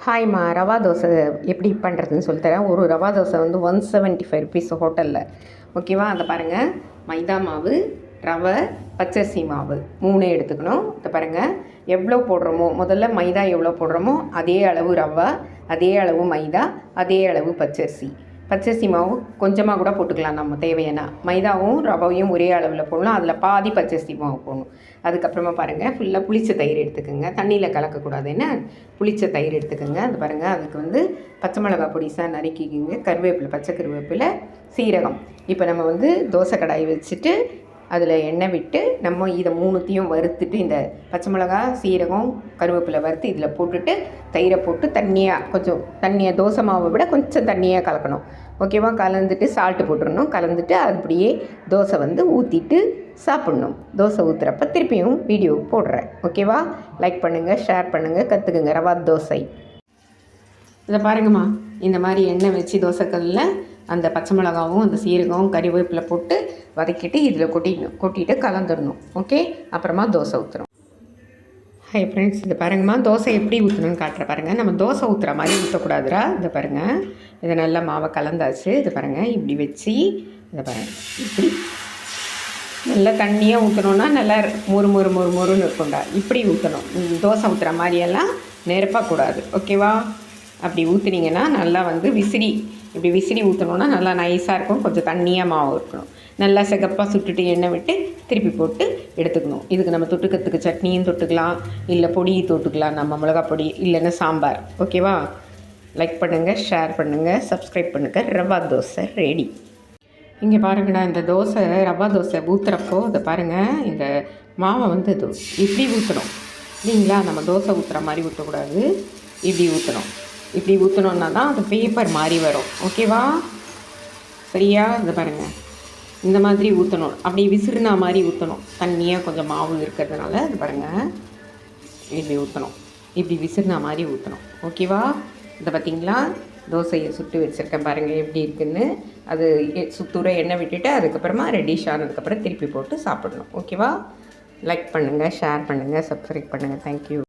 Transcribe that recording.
ஹாய்மா, ரவா தோசை எப்படி பண்ணுறதுன்னு சொல்லித்தரேன். ஒரு ரவா தோசை வந்து 175 ருபீஸ் ஹோட்டலில். ஓகேவா? அதை பாருங்கள். மைதா மாவு, ரவை, பச்சரிசி மாவு 3 எடுத்துக்கணும். இதை பாருங்கள், எவ்வளோ போடுறோமோ முதல்ல மைதா எவ்வளோ போடுறோமோ அதே அளவு ரவை, அதே அளவு மைதா, அதே அளவு பச்சரிசி மாவு கொஞ்சமாக கூட போட்டுக்கலாம். நம்ம தேவையான மைதாவும் ரவையும் ஒரே அளவில் போடலாம். அதில் பாதி பச்சரிசி மாவு போடணும். அதுக்கப்புறமா பாருங்கள், ஃபுல்லாக புளிச்ச தயிர் எடுத்துக்கோங்க. தண்ணியில் கலக்கக்கூடாது. என்ன, புளிச்ச தயிர் எடுத்துக்கோங்க. அது பாருங்கள், அதுக்கு வந்து பச்சை மிளகாய் பொடிசாக நறுக்கிக்கிங்க, கருவேப்பிலை, பச்சை கருவேப்பிலை, சீரகம். இப்போ நம்ம வந்து தோசை கடாயை வச்சுட்டு அதில் எண்ணெய் விட்டு நம்ம இதை 3த்தையும் வறுத்துட்டு, இந்த பச்சை மிளகா, சீரகம், கருவேப்பிலை வறுத்து இதில் போட்டுட்டு தயிரை போட்டு தண்ணியாக தோசை மாவை விட கொஞ்சம் தண்ணியாக கலக்கணும். ஓகேவா? கலந்துட்டு சால்ட்டு போட்டுடணும். கலந்துட்டு அப்படியே தோசை வந்து ஊற்றிட்டு சாப்பிட்ணும். தோசை ஊற்றுறப்ப திருப்பியும் வீடியோ போடுறேன். ஓகேவா? லைக் பண்ணுங்கள், ஷேர் பண்ணுங்கள், கற்றுக்குங்க ரவா தோசை. இதை பாருங்கம்மா, இந்த மாதிரி எண்ணெய் வச்சு தோசைக்கல்லில் அந்த பச்சை மிளகாவும் அந்த சீரகம் கறிவேப்பிலை போட்டு வதக்கிட்டு இதில் கொட்டிட்டு கலந்துடணும். ஓகே, அப்புறமா தோசை ஊற்றுறோம். ஹை ஃப்ரெண்ட்ஸ், இதை பாருங்கம்மா, தோசை எப்படி ஊற்றணும்னு காட்டுற பாருங்கள். நம்ம தோசை ஊற்றுற மாதிரி ஊற்றக்கூடாதுரா. இதை பாருங்கள், இதை நல்லா மாவை கலந்தாச்சு. இதை பாருங்கள், இப்படி வச்சு இதை பாருங்கள், இப்படி நல்லா தண்ணியாக ஊற்றணுன்னா நல்லா மொறுன்னு இருக்கும்டா. இப்படி ஊற்றணும். தோசை ஊற்றுற மாதிரியெல்லாம் நெருப்பக்கூடாது. ஓகேவா? அப்படி ஊற்றுனீங்கன்னா நல்லா வந்து இப்படி விசிறி ஊற்றணுன்னா நல்லா நைஸாக இருக்கும். கொஞ்சம் தண்ணியாக மாவு இருக்கணும். நல்லா சிகப்பாக சுட்டுட்டு எண்ணெய் விட்டு திருப்பி போட்டு எடுத்துக்கணும். இதுக்கு நம்ம தொட்டுக்கிறதுக்கு சட்னியும் தொட்டுக்கலாம், இல்லை பொடியும் தொட்டுக்கலாம். நம்ம மிளகாய் பொடி இல்லைன்னா சாம்பார். ஓகேவா? லைக் பண்ணுங்கள், ஷேர் பண்ணுங்கள், சப்ஸ்கிரைப் பண்ணுங்கள். ரவா தோசை ரெடி. இங்கே பாருங்கடா, இந்த தோசை ரவா தோசை ஊற்றுறப்போ இதை பாருங்கள், இந்த மாவை வந்து இப்படி ஊற்றணும். இல்லைங்களா? நம்ம தோசை ஊற்றுற மாதிரி ஊற்றக்கூடாது. இப்படி ஊற்றணும். இப்படி ஊற்றணுன்னா தான் அது பேப்பர் மாதிரி வரும். ஓகேவா? சரியா? இதை பாருங்கள், இந்த மாதிரி ஊற்றணும். அப்படி விசிறுனா மாதிரி ஊற்றணும். தண்ணியாக கொஞ்சம் மாவு இருக்கிறதுனால இது பாருங்கள், இப்படி ஊற்றணும். இப்படி விசிறுனா மாதிரி ஊற்றணும். ஓகேவா? இதை பார்த்தீங்களா, தோசையை சுட்டு வச்சுருக்கேன் பாருங்கள் எப்படி இருக்குதுன்னு. அது சுத்தூர எண்ணெய் விட்டுட்டு அதுக்கப்புறமா ரெடிஷ் ஆனதுக்கப்புறம் திருப்பி போட்டு சாப்பிடணும். ஓகேவா? லைக் பண்ணுங்கள், ஷேர் பண்ணுங்கள், சப்ஸ்கிரைப் பண்ணுங்கள். தேங்க்யூ.